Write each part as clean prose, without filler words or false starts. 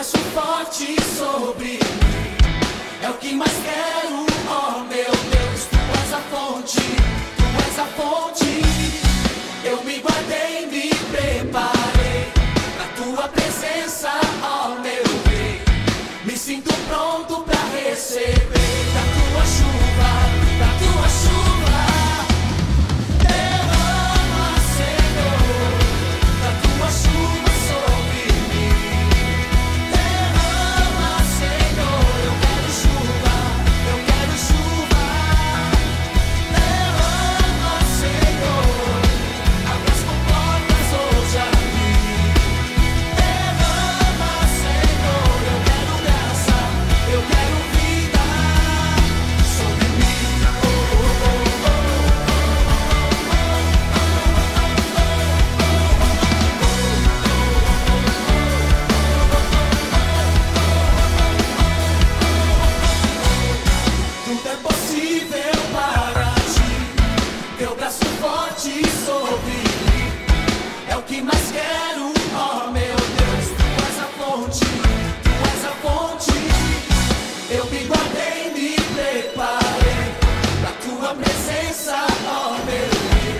braço forte sobre mim é o que mais quero, oh meu Deus. Tu és a fonte, tu és a fonte. Eu me guardei, me preparei pra tua presença, ó meu Rei. Me sinto pronto pra receber da tua chuva, da tua chuva. Derrama, Senhor, da tua chuva sobre mim. Derrama, Senhor, eu quero chuva, eu quero chuva. Derrama, Senhor, abre as comportas hoje aqui. Derrama, Senhor, eu quero graça, eu quero vida sobre mim. Oh, oh, oh, oh. Tudo é possível para ti. Teu braço forte sobre mim é o que mais quero, oh meu Deus. Tu és a fonte, tu és a fonte. Eu me guardei, me preparei pra tua presença, oh meu Rei.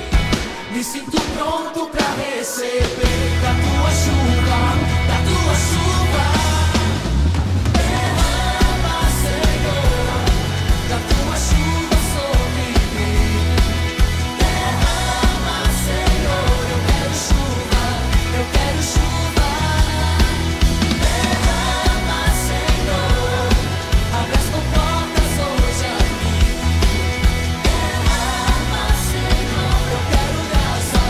Me sinto pronto pra receber da tua chuva, da tua chuva. Derrama, Senhor, da tua chuva sobre mim. Derrama, Senhor, eu quero chuva, eu quero chuva. Derrama, Senhor, abre as comportas hoje aqui. Derrama, Senhor, eu quero graça,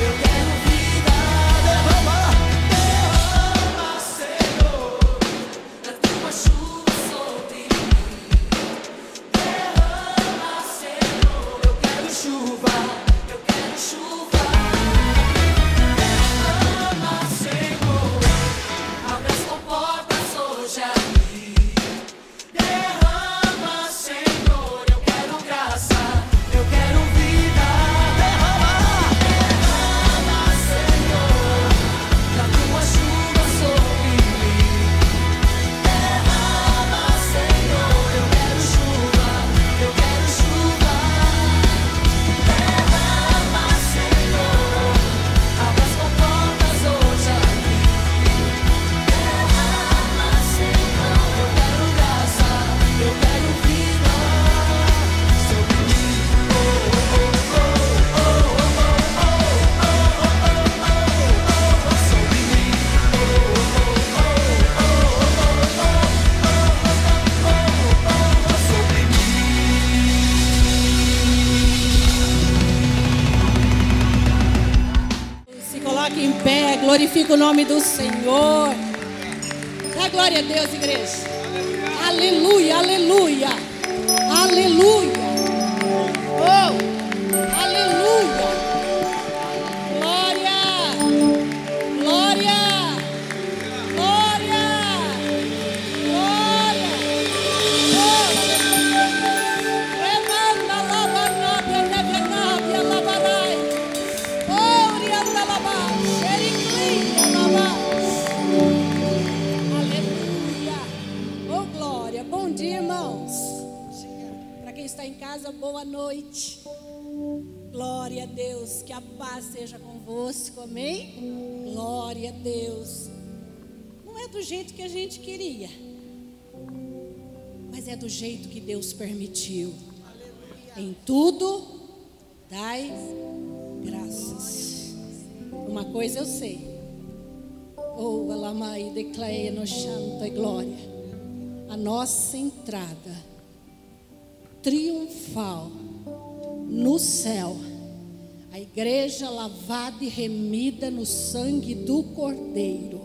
eu quero vida. Derrama, derrama, Senhor, da tua chuva sobre mim. Derrama, Senhor, eu quero chuva, eu quero chuva. Derrama, Senhor, abre as comportas hoje aqui. Derrama, Senhor, eu quero graça, eu quero vida. Derrama, derrama, Senhor, da tua chuva sobre mim. Derrama, Senhor, eu quero chuva, eu quero chuva. Derrama, Senhor, abre as comportas hoje aqui. Derrama, Senhor, eu quero graça, eu quero vida sobre mim. Oh, oh, oh, oh, oh, oh, oh, sobre mim. Oh, oh, oh, sobre mim. Se coloque em pé, glorifica o nome do Senhor. Dá glória a Deus, igreja. Aleluia, aleluia, aleluia. Oh, aleluia. Glória, glória, glória, glória. Oh, remanda labanabia, nevenabia, labarai. Aleluia. Oh, glória. Bom dia, irmãos. Para quem está em casa, boa noite. Glória a Deus. Que a paz seja convosco. Amém? Glória a Deus. Não é do jeito que a gente queria, mas é do jeito que Deus permitiu. Em tudo, dai graças. Uma coisa eu sei. Oh, Alamai, declare no chanto e glória. A nossa entrada triunfal no céu. A igreja lavada e remida no sangue do Cordeiro.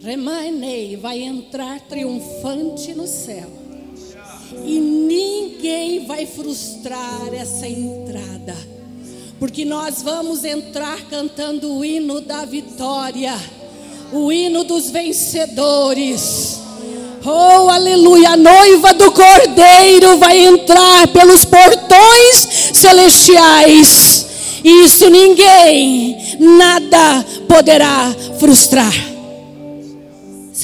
Remanei vai entrar triunfante no céu. E ninguém vai frustrar essa entrada. Porque nós vamos entrar cantando o hino da vitória, o hino dos vencedores. Oh, aleluia, a noiva do Cordeiro vai entrar pelos portões celestiais. E isso ninguém, nada poderá frustrar.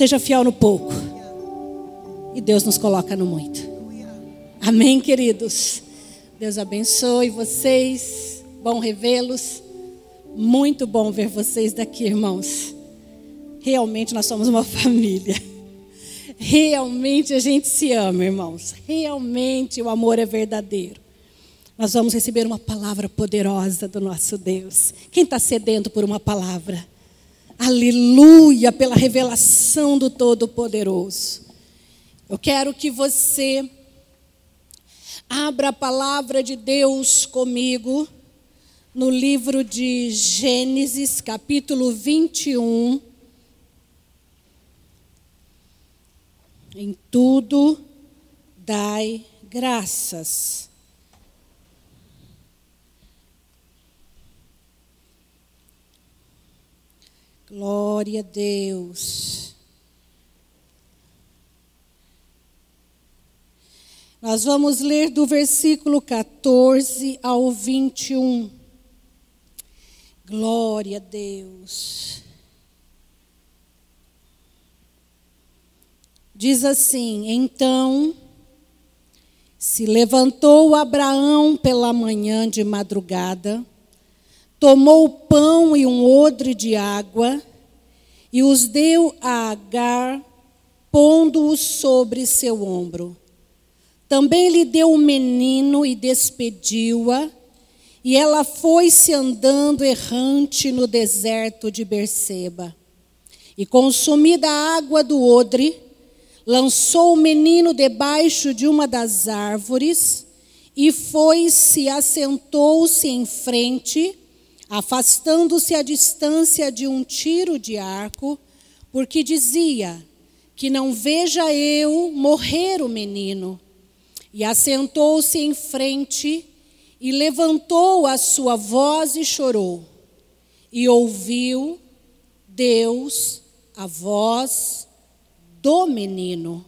Seja fiel no pouco. E Deus nos coloca no muito. Amém, queridos? Deus abençoe vocês. Bom revê-los. Muito bom ver vocês daqui, irmãos. Realmente nós somos uma família. Realmente a gente se ama, irmãos. Realmente o amor é verdadeiro. Nós vamos receber uma palavra poderosa do nosso Deus. Quem está sedento por uma palavra? Aleluia, pela revelação do Todo-Poderoso. Eu quero que você abra a palavra de Deus comigo no livro de Gênesis, capítulo 21. Em tudo dai graças. Glória a Deus. Nós vamos ler do versículo 14 ao 21. Glória a Deus. Diz assim: então se levantou Abraão pela manhã de madrugada, tomou o pão e um odre de água e os deu a Agar, pondo-os sobre seu ombro. Também lhe deu o menino e despediu-a, e ela foi-se andando errante no deserto de Berseba. E consumida a água do odre, lançou o menino debaixo de uma das árvores e foi-se, assentou-se em frente, afastando-se à distância de um tiro de arco, porque dizia: que não veja eu morrer o menino. E assentou-se em frente e levantou a sua voz e chorou. E ouviu Deus a voz do menino.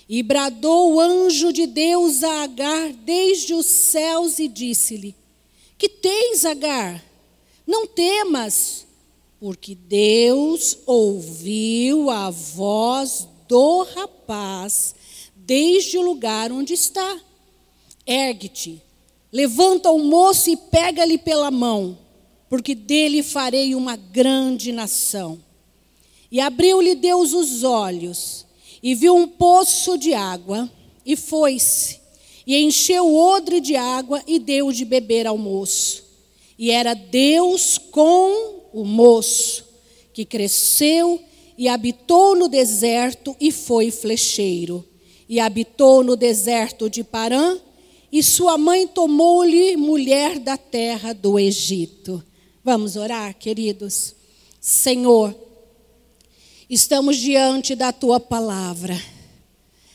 E bradou o anjo de Deus a Agar desde os céus e disse-lhe: que tens, Agar? Não temas, porque Deus ouviu a voz do rapaz desde o lugar onde está. Ergue-te, levanta o moço e pega-lhe pela mão, porque dele farei uma grande nação. E abriu-lhe Deus os olhos, e viu um poço de água, e foi-se, e encheu o odre de água, e deu de beber ao moço. E era Deus com o moço, que cresceu e habitou no deserto e foi flecheiro. E habitou no deserto de Parã, e sua mãe tomou-lhe mulher da terra do Egito. Vamos orar, queridos? Senhor, estamos diante da tua palavra.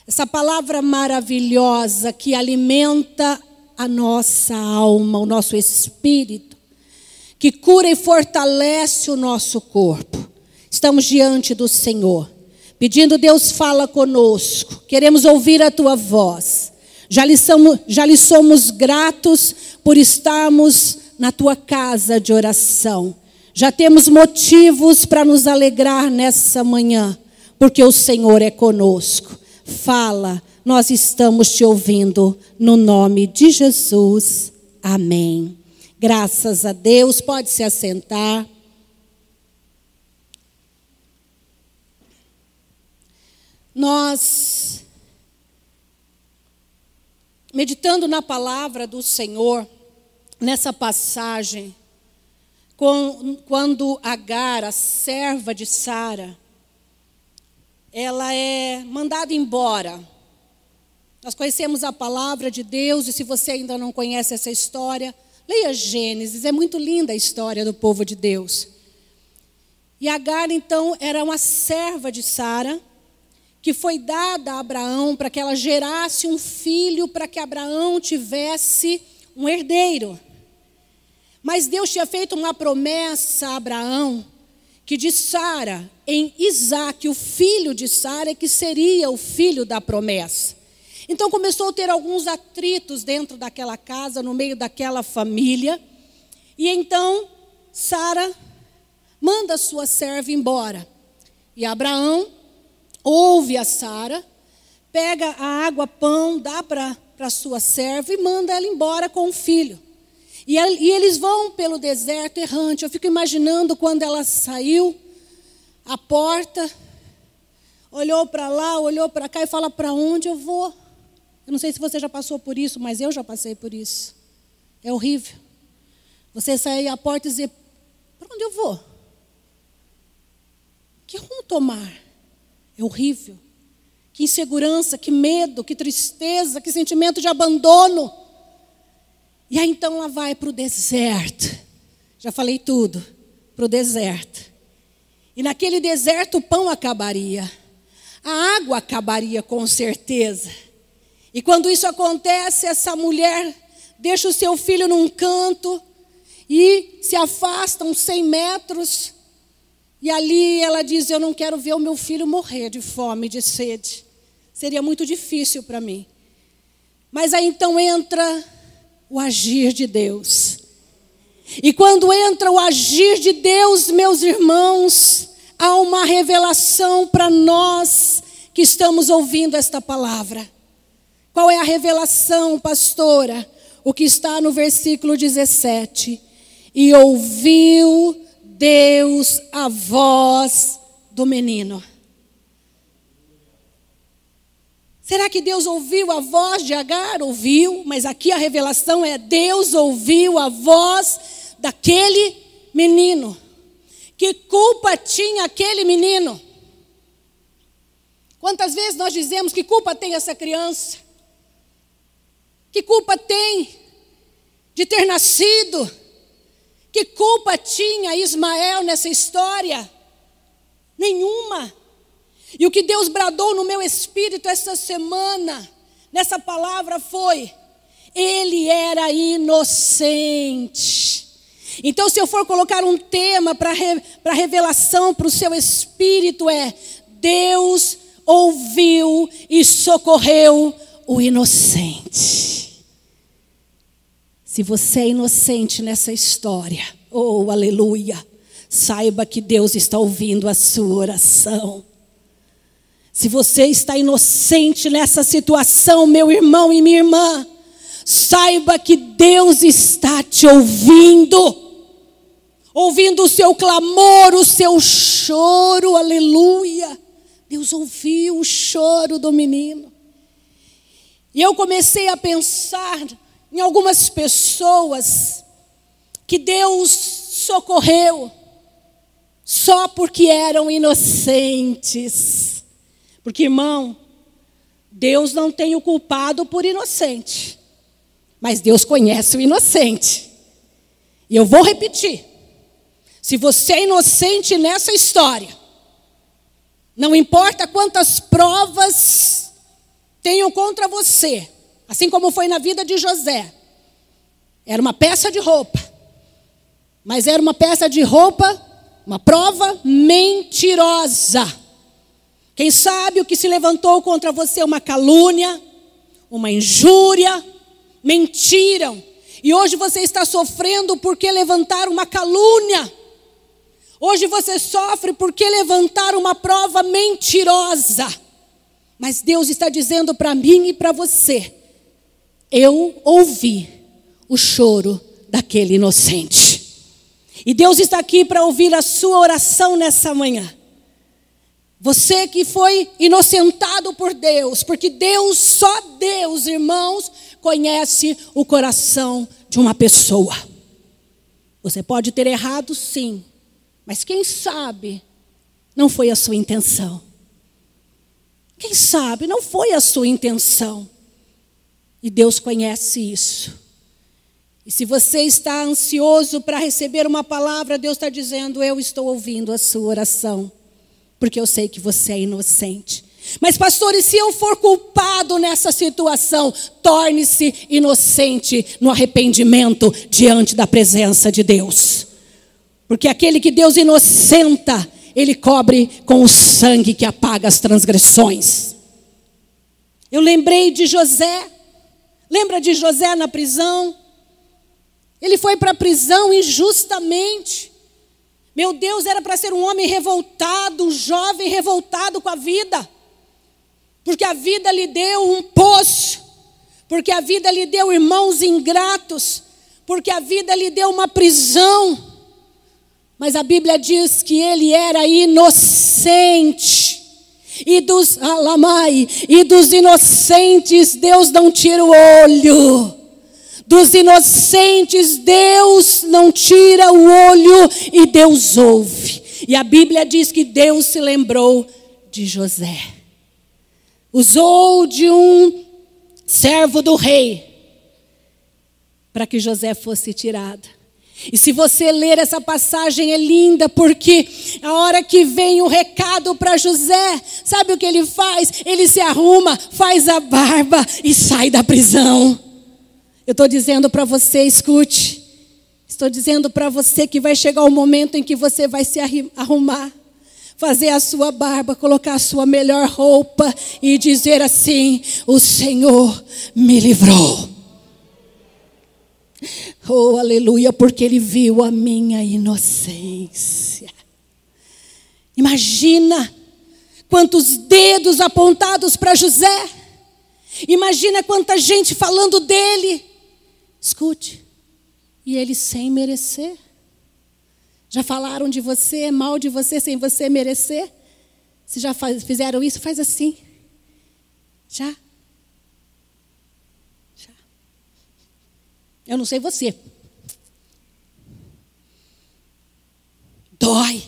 Essa palavra maravilhosa que alimenta a nossa alma, o nosso espírito, que cura e fortalece o nosso corpo. Estamos diante do Senhor, pedindo: Deus, fala conosco, queremos ouvir a tua voz. Já lhe somos gratos por estarmos na tua casa de oração. Já temos motivos para nos alegrar nessa manhã, porque o Senhor é conosco. Fala, nós estamos te ouvindo, no nome de Jesus. Amém. Graças a Deus, pode se assentar. Nós, meditando na palavra do Senhor, nessa passagem, quando Agar, a serva de Sara, ela é mandada embora. Nós conhecemos a palavra de Deus, e se você ainda não conhece essa história, leia Gênesis, é muito linda a história do povo de Deus. E Agar, então, era uma serva de Sara, que foi dada a Abraão para que ela gerasse um filho, para que Abraão tivesse um herdeiro. Mas Deus tinha feito uma promessa a Abraão, que de Sara, em Isaque, o filho de Sara, que seria o filho da promessa. Então começou a ter alguns atritos dentro daquela casa, no meio daquela família. E então Sara manda sua serva embora. E Abraão ouve a Sara, pega a água, pão, dá para sua serva e manda ela embora com o filho. E eles vão pelo deserto errante. Eu fico imaginando quando ela saiu, a porta, olhou para lá, olhou para cá e fala: para onde eu vou? Eu não sei se você já passou por isso, mas eu já passei por isso. É horrível. Você sair à porta e dizer: para onde eu vou? Que rumo tomar? É horrível. Que insegurança, que medo, que tristeza, que sentimento de abandono. E aí então ela vai para o deserto. Já falei tudo. Para o deserto. E naquele deserto o pão acabaria. A água acabaria com certeza. E quando isso acontece, essa mulher deixa o seu filho num canto e se afasta uns 100 metros. E ali ela diz: eu não quero ver o meu filho morrer de fome, de sede. Seria muito difícil para mim. Mas aí então entra o agir de Deus. E quando entra o agir de Deus, meus irmãos, há uma revelação para nós que estamos ouvindo esta palavra. Qual é a revelação, pastora? O que está no versículo 17. E ouviu Deus a voz do menino. Será que Deus ouviu a voz de Agar? Ouviu, mas aqui a revelação é: Deus ouviu a voz daquele menino. Que culpa tinha aquele menino? Quantas vezes nós dizemos: que culpa tem essa criança? Que culpa tem de ter nascido? Que culpa tinha Ismael nessa história? Nenhuma. E o que Deus bradou no meu espírito essa semana, nessa palavra, foi: ele era inocente. Então, se eu for colocar um tema para revelação para o seu espírito, é: Deus ouviu e socorreu o inocente. Se você é inocente nessa história, oh, aleluia, saiba que Deus está ouvindo a sua oração. Se você está inocente nessa situação, meu irmão e minha irmã, saiba que Deus está te ouvindo. Ouvindo o seu clamor, o seu choro, aleluia. Deus ouviu o choro do menino. E eu comecei a pensar em algumas pessoas que Deus socorreu só porque eram inocentes. Porque, irmão, Deus não tem o culpado por inocente, mas Deus conhece o inocente. E eu vou repetir: se você é inocente nessa história, não importa quantas provas tenham contra você, assim como foi na vida de José. Era uma peça de roupa, mas era uma peça de roupa, uma prova mentirosa. Quem sabe o que se levantou contra você, uma calúnia, uma injúria, mentiram. E hoje você está sofrendo porque levantaram uma calúnia. Hoje você sofre porque levantaram uma prova mentirosa. Mas Deus está dizendo para mim e para você: eu ouvi o choro daquele inocente. E Deus está aqui para ouvir a sua oração nessa manhã. Você que foi inocentado por Deus, porque Deus, só Deus, irmãos, conhece o coração de uma pessoa. Você pode ter errado, sim, mas quem sabe não foi a sua intenção. Quem sabe não foi a sua intenção. E Deus conhece isso. E se você está ansioso para receber uma palavra, Deus está dizendo: eu estou ouvindo a sua oração, porque eu sei que você é inocente. Mas, pastor, e se eu for culpado nessa situação? Torne-se inocente no arrependimento diante da presença de Deus. Porque aquele que Deus inocenta, Ele cobre com o sangue que apaga as transgressões. Eu lembrei de José. Lembra de José na prisão? Ele foi para a prisão injustamente. Meu Deus, era para ser um homem revoltado, um jovem revoltado com a vida. Porque a vida lhe deu um poço. Porque a vida lhe deu irmãos ingratos. Porque a vida lhe deu uma prisão. Mas a Bíblia diz que ele era inocente. E dos inocentes Deus não tira o olho. Dos inocentes Deus não tira o olho e Deus ouve. E a Bíblia diz que Deus se lembrou de José. Usou de um servo do rei para que José fosse tirado. E se você ler essa passagem é linda, porque a hora que vem o recado para José, sabe o que ele faz? Ele se arruma, faz a barba e sai da prisão. Eu estou dizendo para você, escute. Estou dizendo para você que vai chegar o momento em que você vai se arrumar, fazer a sua barba, colocar a sua melhor roupa e dizer assim: o Senhor me livrou. Oh, aleluia, porque Ele viu a minha inocência. Imagina quantos dedos apontados para José. Imagina quanta gente falando dele. Escute, e ele sem merecer. Já falaram de você, mal de você, sem você merecer? Se já fizeram isso, faz assim. Já. Eu não sei você. Dói.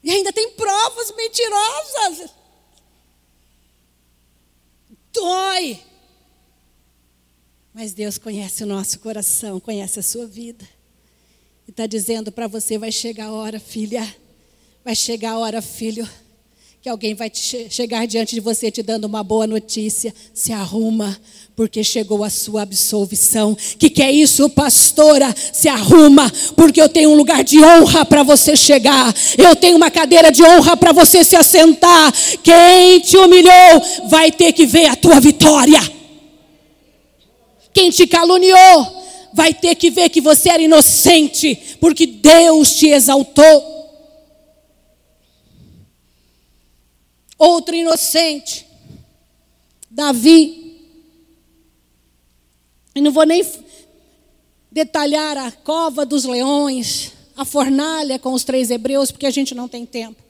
E ainda tem provas mentirosas. Dói. Mas Deus conhece o nosso coração, conhece a sua vida. E está dizendo para você: vai chegar a hora, filha. Vai chegar a hora, filho, que alguém vai chegar diante de você te dando uma boa notícia. Se arruma, porque chegou a sua absolvição. Que é isso, pastora? Se arruma, porque eu tenho um lugar de honra para você chegar. Eu tenho uma cadeira de honra para você se assentar. Quem te humilhou vai ter que ver a tua vitória. Quem te caluniou vai ter que ver que você era inocente, porque Deus te exaltou. Outro inocente, Davi. E não vou nem detalhar a cova dos leões, a fornalha com os 3 hebreus, porque a gente não tem tempo.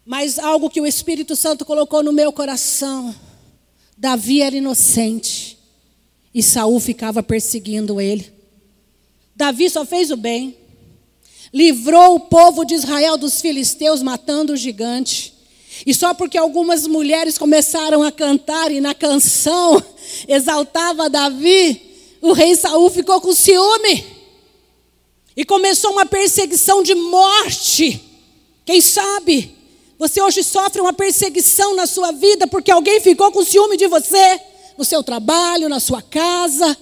Mas algo que o Espírito Santo colocou no meu coração: Davi era inocente e Saul ficava perseguindo ele. Davi só fez o bem, livrou o povo de Israel dos filisteus, matando o gigante. E só porque algumas mulheres começaram a cantar e na canção exaltava Davi, o rei Saul ficou com ciúme. E começou uma perseguição de morte. Quem sabe você hoje sofre uma perseguição na sua vida porque alguém ficou com ciúme de você, no seu trabalho, na sua casa.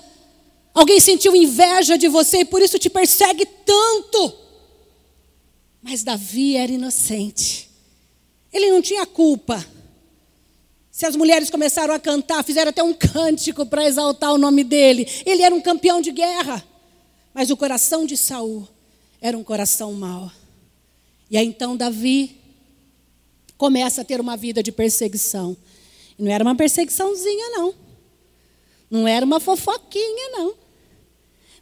Alguém sentiu inveja de você e por isso te persegue tanto. Mas Davi era inocente. Ele não tinha culpa. Se as mulheres começaram a cantar, fizeram até um cântico para exaltar o nome dele. Ele era um campeão de guerra. Mas o coração de Saul era um coração mau. E aí então Davi começa a ter uma vida de perseguição. E não era uma perseguiçãozinha, não. Não era uma fofoquinha, não.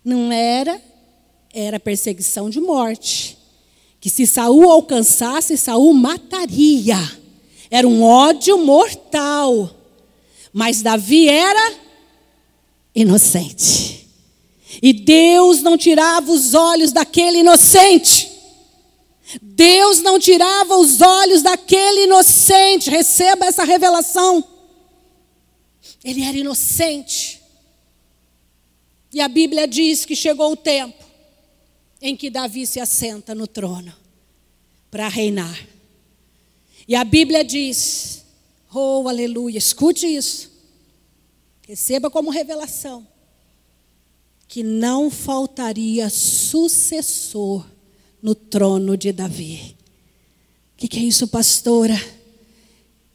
Não era, era perseguição de morte. Que se Saul alcançasse, Saul mataria. Era um ódio mortal. Mas Davi era inocente. E Deus não tirava os olhos daquele inocente. Deus não tirava os olhos daquele inocente. Receba essa revelação. Ele era inocente. E a Bíblia diz que chegou o tempo em que Davi se assenta no trono para reinar. E a Bíblia diz, oh aleluia, escute isso, receba como revelação, que não faltaria sucessor no trono de Davi. O que é isso, pastora?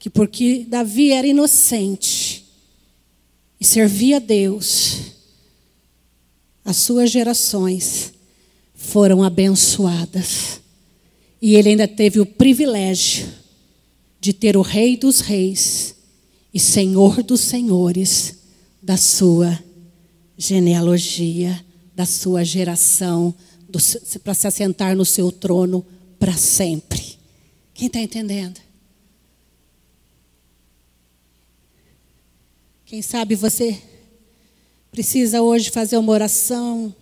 Que porque Davi era inocente e servia a Deus, as suas gerações foram abençoadas. E ele ainda teve o privilégio de ter o Rei dos Reis e Senhor dos Senhores da sua genealogia, da sua geração, para se assentar no seu trono para sempre. Quem está entendendo? Quem sabe você precisa hoje fazer uma oração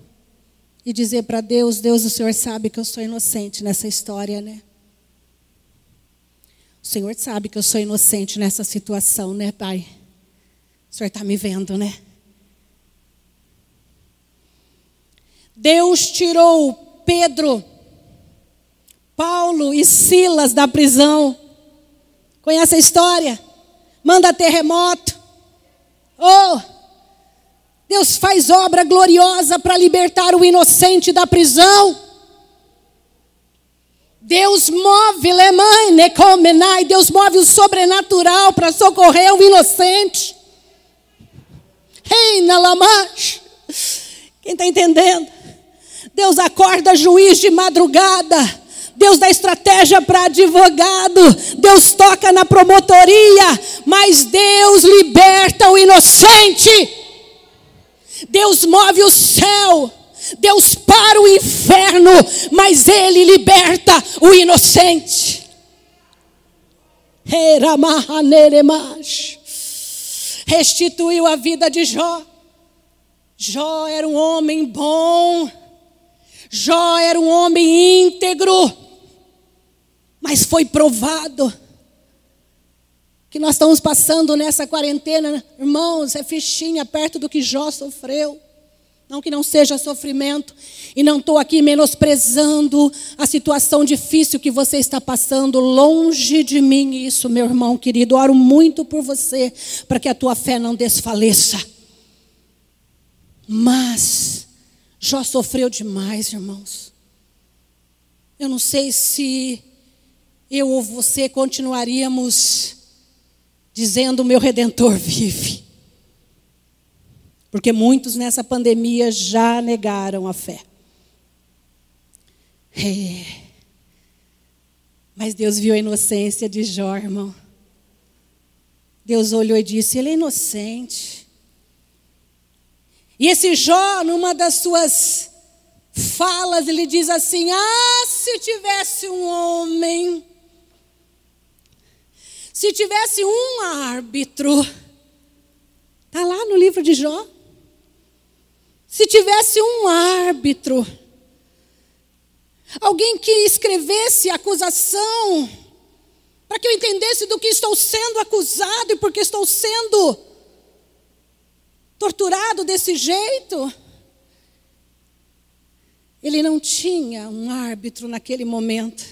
e dizer para Deus: Deus, o Senhor sabe que eu sou inocente nessa história, né? O Senhor sabe que eu sou inocente nessa situação, né, Pai? O Senhor está me vendo, né? Deus tirou Pedro, Paulo e Silas da prisão. Conhece a história? Manda terremoto. Oh, Deus faz obra gloriosa para libertar o inocente da prisão. Deus move Deus move o sobrenatural para socorrer o inocente. Reina Lamash. Quem está entendendo? Deus acorda juiz de madrugada. Deus dá estratégia para advogado. Deus toca na promotoria. Mas Deus liberta o inocente. Deus move o céu. Deus para o inferno. Mas Ele liberta o inocente. Restituiu a vida de Jó. Jó era um homem bom. Jó era um homem íntegro. Mas foi provado. Que nós estamos passando nessa quarentena, irmãos, é fichinha perto do que Jó sofreu. Não que não seja sofrimento. E não estou aqui menosprezando a situação difícil que você está passando. Longe de mim isso, meu irmão querido. Oro muito por você, para que a tua fé não desfaleça. Mas Jó sofreu demais, irmãos. Eu não sei se eu ou você continuaríamos dizendo: o meu Redentor vive. Porque muitos nessa pandemia já negaram a fé. Mas Deus viu a inocência de Jó, irmão. Deus olhou e disse: ele é inocente. E esse Jó, numa das suas falas, ele diz assim: ah, se tivesse um homem, se tivesse um árbitro. Está lá no livro de Jó. Se tivesse um árbitro, alguém que escrevesse a acusação, para que eu entendesse do que estou sendo acusado e porque estou sendo torturado desse jeito. Ele não tinha um árbitro naquele momento.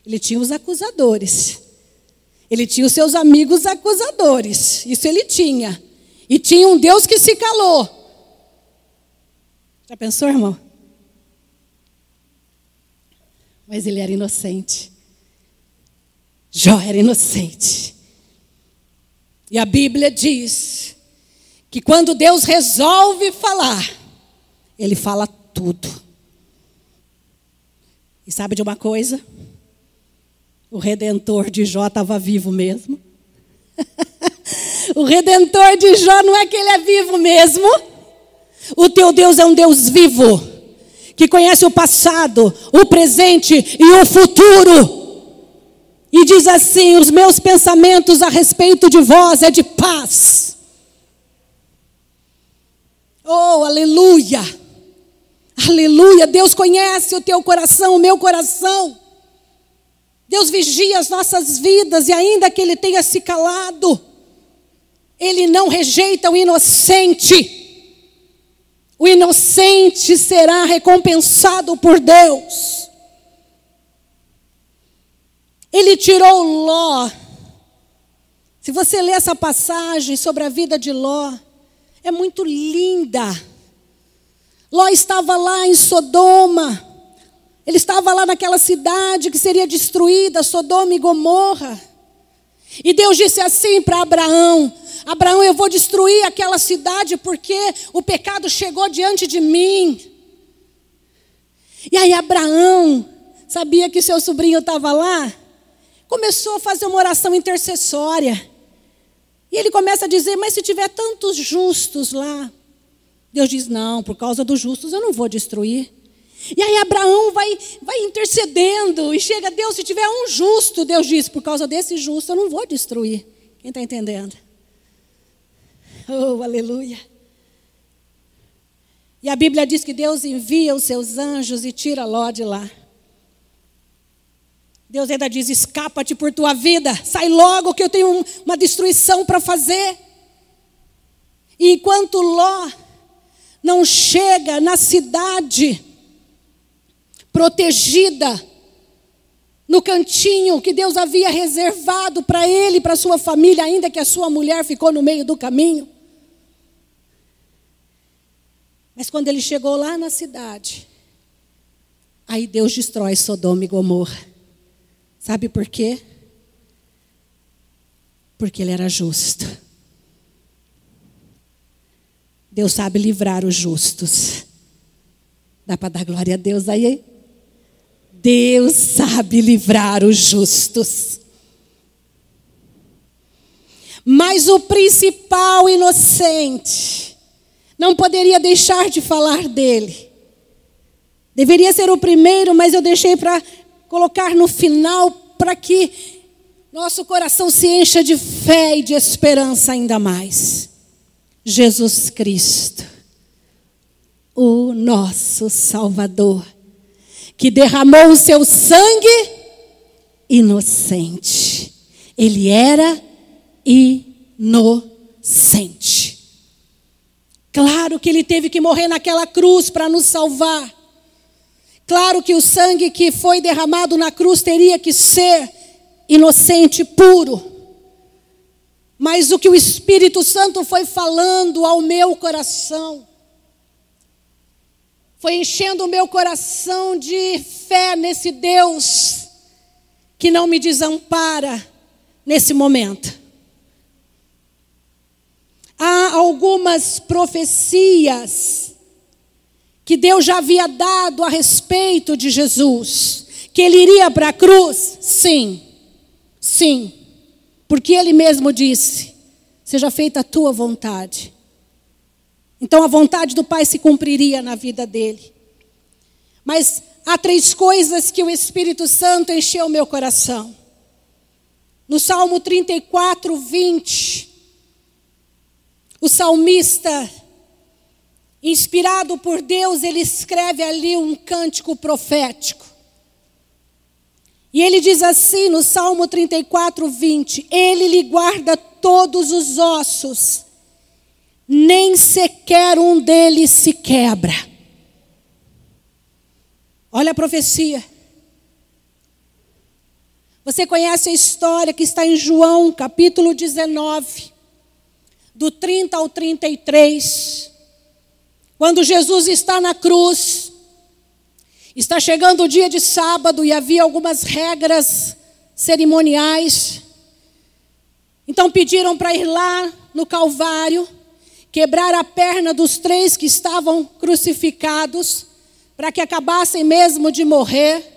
Ele tinha os acusadores. Ele tinha os seus amigos acusadores. Isso ele tinha. E tinha um Deus que se calou. Já pensou, irmão? Mas ele era inocente. Jó era inocente. E a Bíblia diz que quando Deus resolve falar, Ele fala tudo. E sabe de uma coisa? O Redentor de Jó estava vivo mesmo. O Redentor de Jó não é que ele é vivo mesmo. O teu Deus é um Deus vivo, que conhece o passado, o presente e o futuro. E diz assim: os meus pensamentos a respeito de vós é de paz. Oh, aleluia. Aleluia. Deus conhece o teu coração, o meu coração. Deus vigia as nossas vidas, e ainda que Ele tenha se calado, Ele não rejeita o inocente. O inocente será recompensado por Deus. Ele tirou Ló. Se você ler essa passagem sobre a vida de Ló, é muito linda. Ló estava lá em Sodoma. Ele estava lá naquela cidade que seria destruída, Sodoma e Gomorra. E Deus disse assim para Abraão: Abraão, eu vou destruir aquela cidade porque o pecado chegou diante de mim. E aí Abraão sabia que seu sobrinho estava lá, começou a fazer uma oração intercessória. E ele começa a dizer, mas se tiver tantos justos lá, Deus diz, não, por causa dos justos eu não vou destruir. E aí Abraão vai intercedendo e chega a Deus, se tiver um justo, Deus diz, por causa desse justo eu não vou destruir. Quem está entendendo? Oh, aleluia. E a Bíblia diz que Deus envia os seus anjos e tira Ló de lá. Deus ainda diz, escapa-te por tua vida, sai logo que eu tenho uma destruição para fazer. E enquanto Ló não chega na cidade protegida, no cantinho que Deus havia reservado para ele e para sua família, ainda que a sua mulher ficou no meio do caminho. Mas quando ele chegou lá na cidade, aí Deus destrói Sodoma e Gomorra. Sabe por quê? Porque ele era justo. Deus sabe livrar os justos. Dá para dar glória a Deus aí? Deus sabe livrar os justos. Mas o principal inocente não poderia deixar de falar dele. Deveria ser o primeiro, mas eu deixei para colocar no final para que nosso coração se encha de fé e de esperança ainda mais. Jesus Cristo, o nosso Salvador, que derramou o seu sangue inocente. Ele era inocente. Claro que ele teve que morrer naquela cruz para nos salvar. Claro que o sangue que foi derramado na cruz teria que ser inocente, puro. Mas o que o Espírito Santo foi falando ao meu coração, foi enchendo o meu coração de fé nesse Deus que não me desampara nesse momento. Há algumas profecias que Deus já havia dado a respeito de Jesus. Que ele iria para a cruz? Sim. Sim. Porque ele mesmo disse, seja feita a tua vontade. Então a vontade do Pai se cumpriria na vida dele. Mas há 3 coisas que o Espírito Santo encheu o meu coração. No Salmo 34, 20, o salmista, inspirado por Deus, ele escreve ali um cântico profético. E ele diz assim no Salmo 34, 20, ele lhe guarda todos os ossos, nem sequer um deles se quebra. Olha a profecia. Você conhece a história que está em João, capítulo 19, do 30 ao 33. Quando Jesus está na cruz, está chegando o dia de sábado e havia algumas regras cerimoniais. Então pediram para ir lá no Calvário, quebrar a perna dos 3 que estavam crucificados, para que acabassem mesmo de morrer,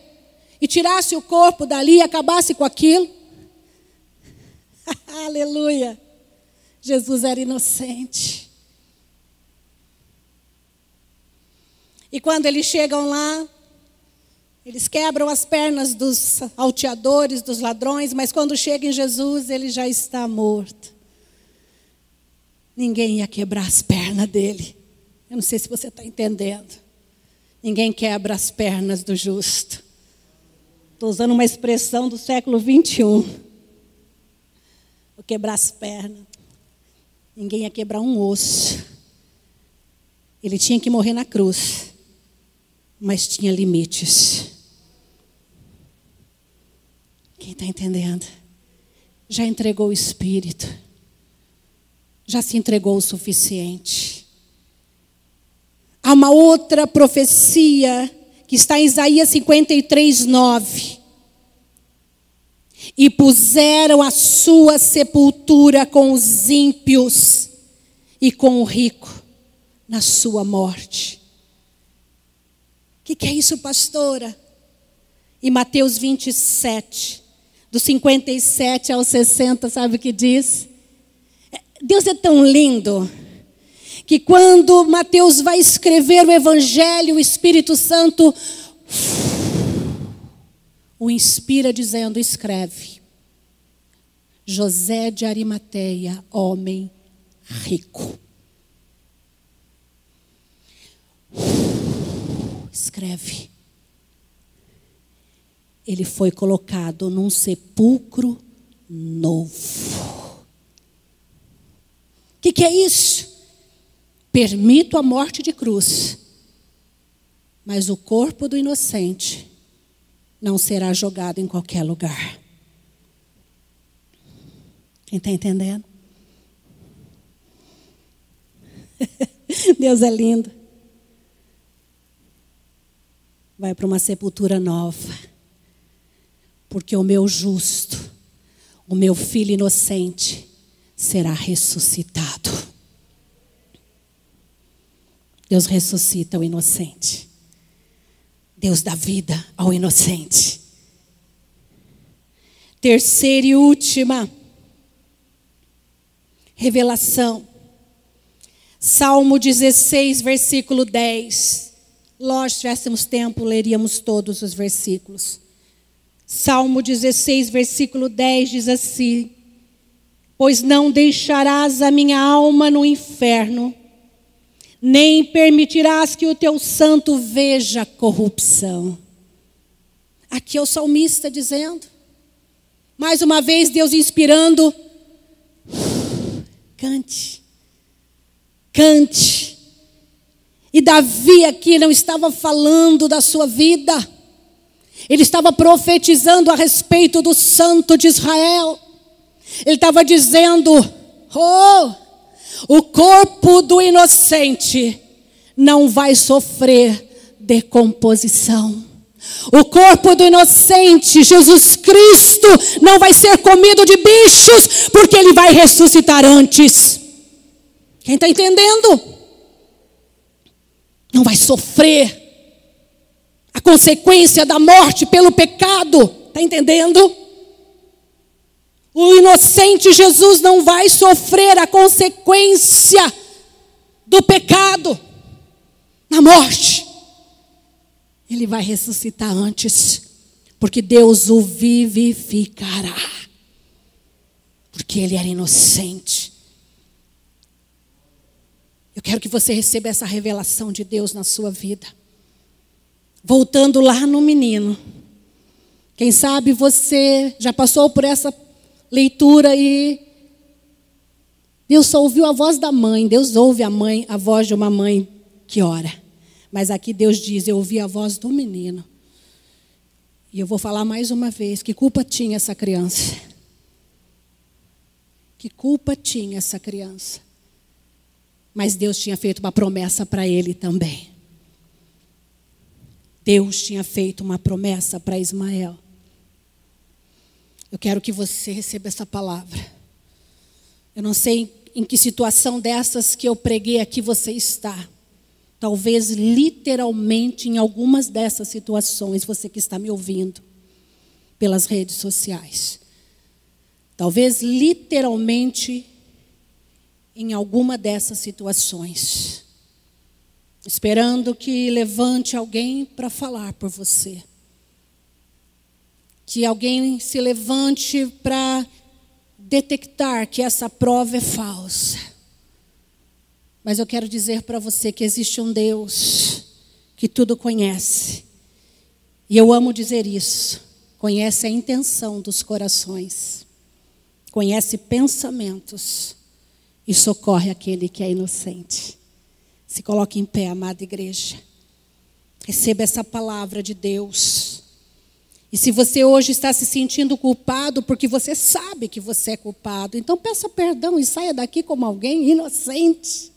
e tirasse o corpo dali e acabasse com aquilo. Aleluia! Jesus era inocente. E quando eles chegam lá, eles quebram as pernas dos salteadores, dos ladrões, mas quando chega em Jesus, ele já está morto. Ninguém ia quebrar as pernas dele. Eu não sei se você está entendendo. Ninguém quebra as pernas do justo. Estou usando uma expressão do século 21. Vou quebrar as pernas. Ninguém ia quebrar um osso. Ele tinha que morrer na cruz. Mas tinha limites. Quem está entendendo? Já entregou o Espírito. Já se entregou o suficiente. Há uma outra profecia que está em Isaías 53, 9. E puseram a sua sepultura com os ímpios e com o rico na sua morte. Que é isso, pastora? E Mateus 27, do 57 ao 60, sabe o que diz? Deus é tão lindo que quando Mateus vai escrever o Evangelho, o Espírito Santo o inspira dizendo: escreve. José de Arimateia, homem rico. Escreve. Ele foi colocado num sepulcro novo. O que é isso? Permito a morte de cruz, mas o corpo do inocente não será jogado em qualquer lugar. Quem está entendendo? Deus é lindo. Vai para uma sepultura nova, porque o meu justo, o meu filho inocente, será ressuscitado. Deus ressuscita o inocente. Deus dá vida ao inocente. Terceira e última revelação. Salmo 16, versículo 10. Lógico, se tivéssemos tempo, leríamos todos os versículos. Salmo 16, versículo 10 diz assim: pois não deixarás a minha alma no inferno, nem permitirás que o teu santo veja corrupção. Aqui é o salmista dizendo, mais uma vez Deus inspirando: cante, cante. E Davi aqui não estava falando da sua vida, ele estava profetizando a respeito do Santo de Israel. Ele estava dizendo: o corpo do inocente não vai sofrer decomposição. O corpo do inocente, Jesus Cristo, não vai ser comido de bichos, porque ele vai ressuscitar antes. Quem está entendendo? Não vai sofrer a consequência da morte pelo pecado. Está entendendo? O inocente Jesus não vai sofrer a consequência do pecado na morte. Ele vai ressuscitar antes, porque Deus o vivificará, porque ele era inocente. Eu quero que você receba essa revelação de Deus na sua vida. Voltando lá no menino. Quem sabe você já passou por essa leitura e Deus só ouviu a voz da mãe. Deus ouve a voz de uma mãe que ora. Mas aqui Deus diz: eu ouvi a voz do menino. E eu vou falar mais uma vez: que culpa tinha essa criança? Que culpa tinha essa criança? Mas Deus tinha feito uma promessa para ele também. Deus tinha feito uma promessa para Ismael. Eu quero que você receba essa palavra. Eu não sei em que situação dessas que eu preguei aqui você está. Talvez literalmente em algumas dessas situações, você que está me ouvindo pelas redes sociais. Talvez literalmente em alguma dessas situações, esperando que levante alguém para falar por você. Que alguém se levante para detectar que essa prova é falsa. Mas eu quero dizer para você que existe um Deus que tudo conhece. E eu amo dizer isso. Conhece a intenção dos corações. Conhece pensamentos. E socorre aquele que é inocente. Se coloque em pé, amada igreja. Receba essa palavra de Deus. E se você hoje está se sentindo culpado, porque você sabe que você é culpado, então peça perdão e saia daqui como alguém inocente.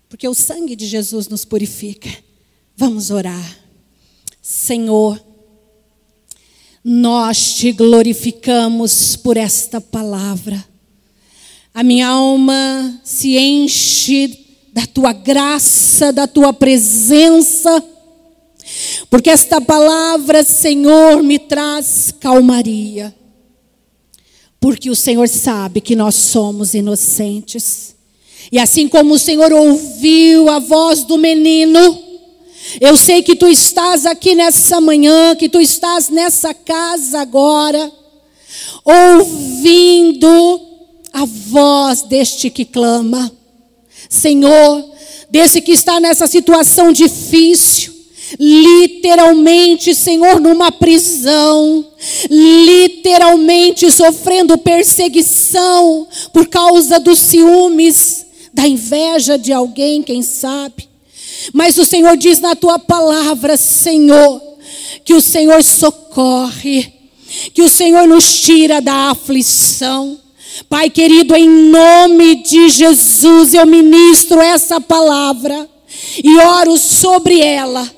Porque o sangue de Jesus nos purifica. Vamos orar. Senhor, nós te glorificamos por esta palavra. A minha alma se enche da tua graça, da tua presença. Porque esta palavra, Senhor, me traz calmaria. Porque o Senhor sabe que nós somos inocentes. E assim como o Senhor ouviu a voz do menino, eu sei que tu estás aqui nessa manhã, que tu estás nessa casa agora, ouvindo a voz deste que clama. Senhor, desse que está nessa situação difícil, literalmente, Senhor, numa prisão, literalmente sofrendo perseguição por causa dos ciúmes, da inveja de alguém, quem sabe. Mas o Senhor diz na tua palavra, Senhor, que o Senhor socorre, que o Senhor nos tira da aflição. Pai querido, em nome de Jesus, eu ministro essa palavra e oro sobre ela,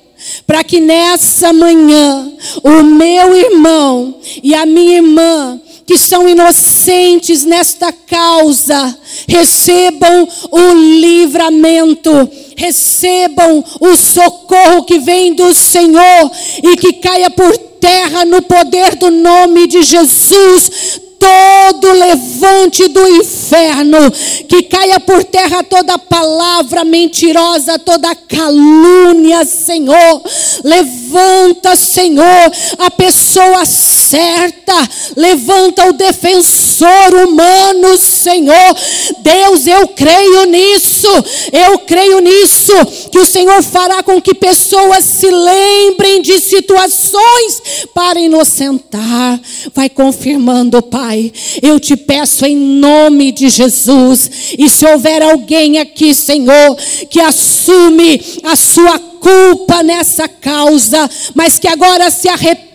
para que nessa manhã o meu irmão e a minha irmã, que são inocentes nesta causa, recebam o livramento, recebam o socorro que vem do Senhor e que caia por terra no poder do nome de Jesus. Todo levante do inferno, que caia por terra toda palavra mentirosa, toda calúnia, Senhor. Levanta, Senhor, a pessoa certa, levanta o defensor humano, Senhor. Deus, eu creio nisso, que o Senhor fará com que pessoas se lembrem de situações para inocentar. Vai confirmando, Pai. Eu te peço em nome de Jesus. E se houver alguém aqui, Senhor, que assume a sua culpa nessa causa, mas que agora se arrepende,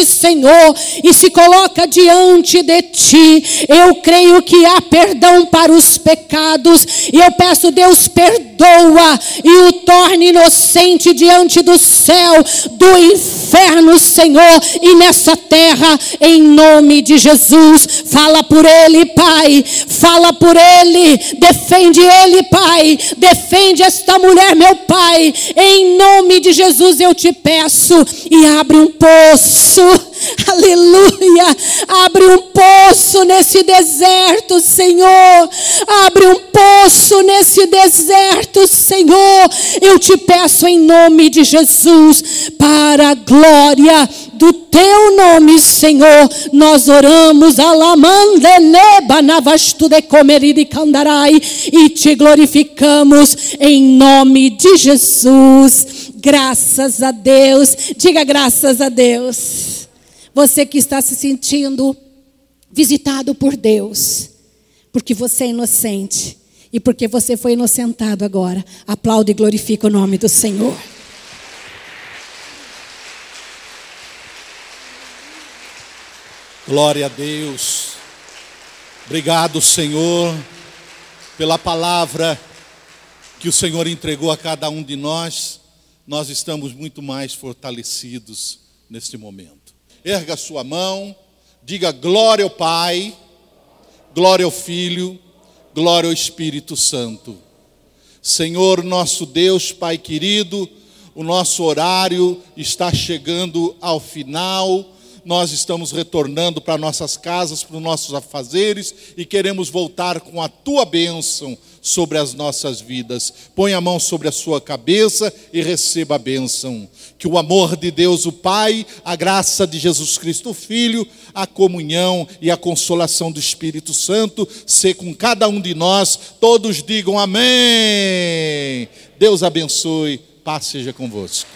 Senhor, e se coloca diante de ti, eu creio que há perdão para os pecados, e eu peço, Deus, perdoa e o torne inocente diante do céu, do inferno, Senhor, e nessa terra, em nome de Jesus. Fala por ele, Pai, fala por ele, defende ele, Pai, defende esta mulher, meu Pai, em nome de Jesus eu te peço, e abre um poço, aleluia, abre um poço nesse deserto, Senhor, abre um poço nesse deserto, Senhor, eu te peço em nome de Jesus, para a glória do teu nome, Senhor, nós oramos, e te glorificamos em nome de Jesus. Graças a Deus, diga graças a Deus. Você que está se sentindo visitado por Deus, porque você é inocente e porque você foi inocentado agora, aplaude e glorifica o nome do Senhor. Glória a Deus. Obrigado, Senhor, pela palavra que o Senhor entregou a cada um de nós. Nós estamos muito mais fortalecidos neste momento. Erga a sua mão, diga glória ao Pai, glória ao Filho, glória ao Espírito Santo. Senhor, nosso Deus, Pai querido, o nosso horário está chegando ao final. Nós estamos retornando para nossas casas, para os nossos afazeres, e queremos voltar com a tua bênção sobre as nossas vidas. Põe a mão sobre a sua cabeça e receba a bênção. Que o amor de Deus o Pai, a graça de Jesus Cristo o Filho, a comunhão e a consolação do Espírito Santo ser com cada um de nós. Todos digam amém. Deus abençoe, paz seja convosco.